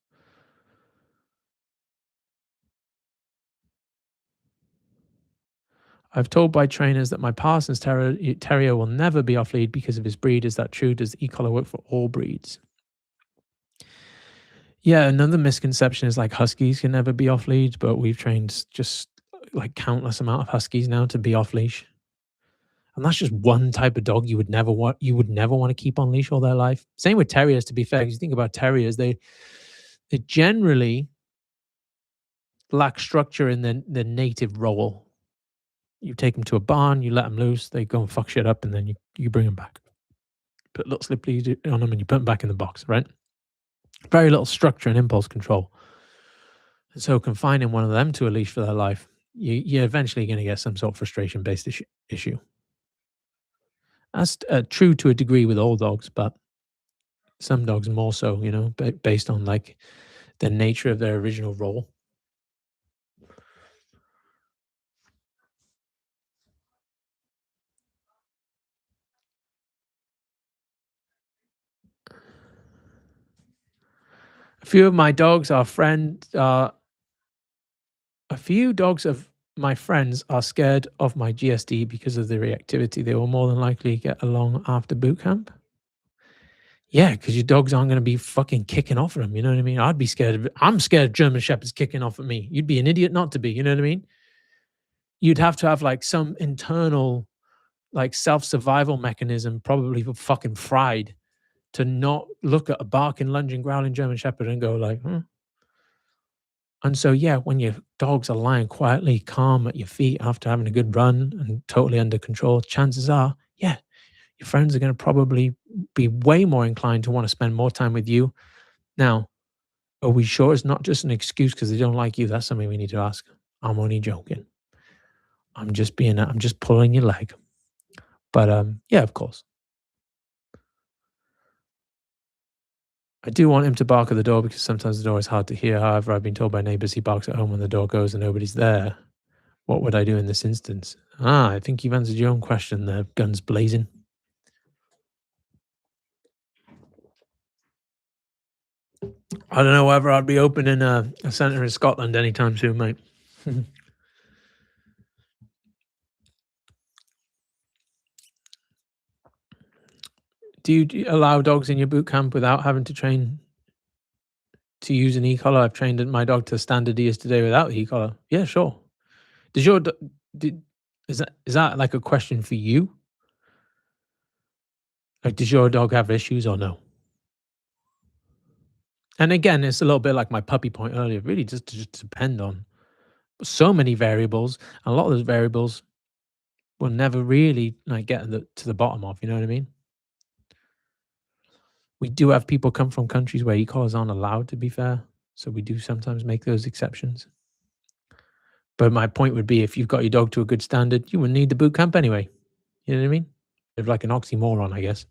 I've told by trainers that my Parsons Terrier will never be off lead because of his breed. Is that true? Does the e-collar work for all breeds? Yeah, another misconception is like Huskies can never be off lead, but we've trained just like countless amount of Huskies now to be off leash. And that's just one type of dog you would never want to keep on leash all their life. Same with terriers, to be fair. Because you think about terriers, they generally lack structure in the native role. You take them to a barn, you let them loose, they go and fuck shit up, and then you bring them back. Put little slippery on them, and you put them back in the box, right? Very little structure and impulse control. And so confining one of them to a leash for their life, you're eventually going to get some sort of frustration-based issue. That's true to a degree with all dogs, but some dogs more so, based on like the nature of their original role. A few of my dogs are friend. A few dogs of my friends are scared of my GSD because of the reactivity. They will more than likely get along after boot camp. Yeah, because your dogs aren't going to be fucking kicking off at them. You know what I mean? I'd be scared of. I'm scared of German shepherds kicking off at me. You'd be an idiot not to be. You know what I mean? You'd have to have like some internal like self survival mechanism, probably fucking fried, to not look at a barking, lunging, growling German Shepherd and go like, "Hmm." And so, yeah, when your dogs are lying quietly, calm at your feet after having a good run and totally under control, chances are, yeah, your friends are going to probably be way more inclined to want to spend more time with you. Now, are we sure it's not just an excuse because they don't like you? That's something we need to ask. I'm only joking. I'm just pulling your leg. But yeah, of course. I do want him to bark at the door because sometimes the door is hard to hear. However, I've been told by neighbors he barks at home when the door goes and nobody's there. What would I do in this instance? I think you've answered your own question there, guns blazing. I don't know whether I'd be opening a centre in Scotland anytime soon, mate. Do you allow dogs in your boot camp without having to train to use an e-collar? I've trained my dog to standard ears today without the e-collar. Yeah, sure. Does your did is that like a question for you? Like, does your dog have issues or no? And again, it's a little bit like my puppy point earlier. Really, just depend on so many variables. And a lot of those variables will never really like get to the bottom of. You know what I mean? We do have people come from countries where e-collars aren't allowed. To be fair, so we do sometimes make those exceptions. But my point would be, if you've got your dog to a good standard, you wouldn't need the boot camp anyway. You know what I mean? It's like an oxymoron, I guess.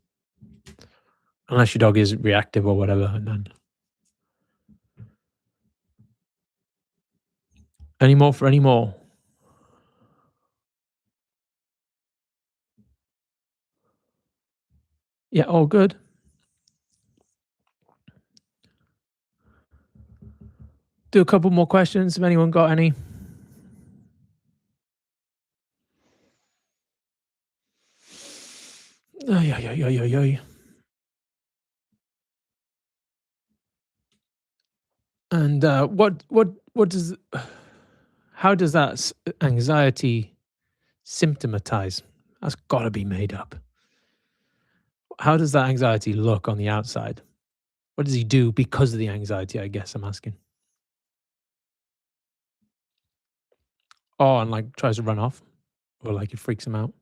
Unless your dog is reactive or whatever. And then any more for any more? Yeah, all good. Do a couple more questions if anyone got any. Ay, ay, ay, ay, ay, ay. And what does how does that anxiety symptomatize? That's got to be made up. How does that anxiety look on the outside? What does he do because of the anxiety? I guess I'm asking. Oh, and like tries to run off, or like it freaks him out.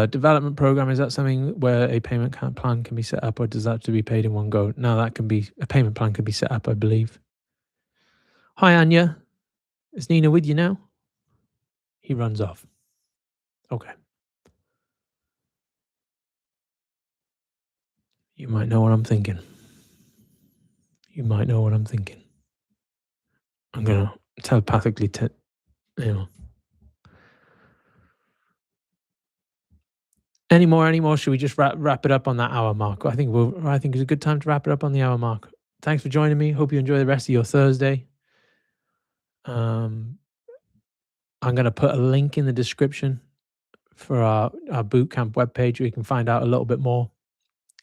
Development program, is that something where a payment plan can be set up, or does that have to be paid in one go? No, that can be a payment plan can be set up, I believe. Hi, Anya. Is Nina with you now? He runs off. Okay. You might know what I'm thinking. You might know what I'm thinking. I'm gonna telepathically, you know. Any more? Should we just wrap it up on that hour mark? I think it's a good time to wrap it up on the hour mark. Thanks for joining me. Hope you enjoy the rest of your Thursday. I'm gonna put a link in the description for our bootcamp webpage where you can find out a little bit more.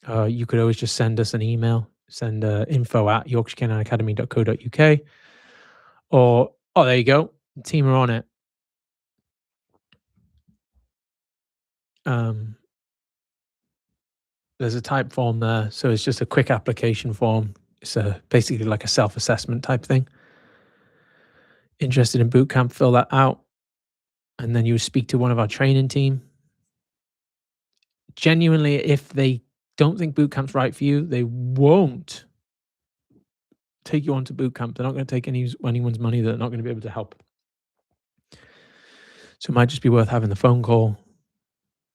You could always just send us an email. Send info@yorkshirecanine.academy.co.uk. Or, oh, there you go. The team are on it. There's a type form there. So it's just a quick application form. It's basically like a self-assessment type thing. Interested in bootcamp, fill that out. And then you speak to one of our training team. Genuinely, if they don't think bootcamp's right for you, they won't take you on to bootcamp. They're not going to take anyone's money. They're not going to be able to help. So it might just be worth having the phone call,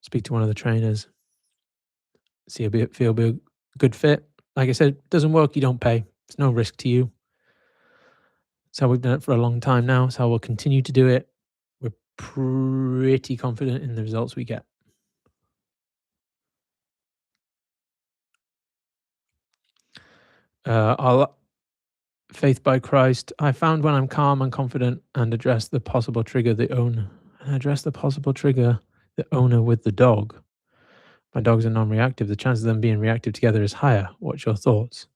speak to one of the trainers, see if it feel be a good fit. Like I said, it doesn't work, you don't pay. It's no risk to you. It's how we've done it for a long time now. It's how we'll continue to do it. We're pretty confident in the results we get. Faith by Christ. I found when I'm calm and confident and address the possible trigger the owner with the dog. My dogs are non-reactive. The chance of them being reactive together is higher. What's your thoughts?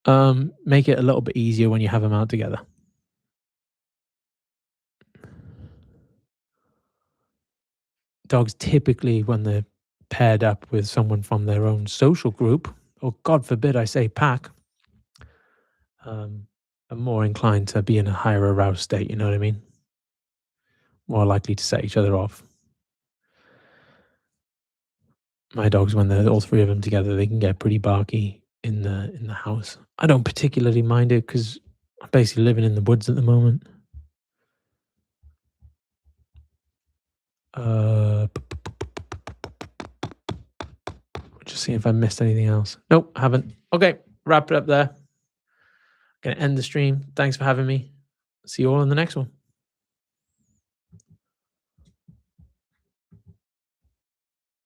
Make it a little bit easier when you have them out together. Dogs typically, when they're paired up with someone from their own social group, or God forbid I say pack, are more inclined to be in a higher aroused state, you know what I mean? More likely to set each other off. My dogs, when they're all three of them together, they can get pretty barky in the house. I don't particularly mind it because I'm basically living in the woods at the moment. Just seeing if I missed anything else. Nope, haven't. Okay, wrap it up there. Gonna end the stream. Thanks for having me. See you all in the next one.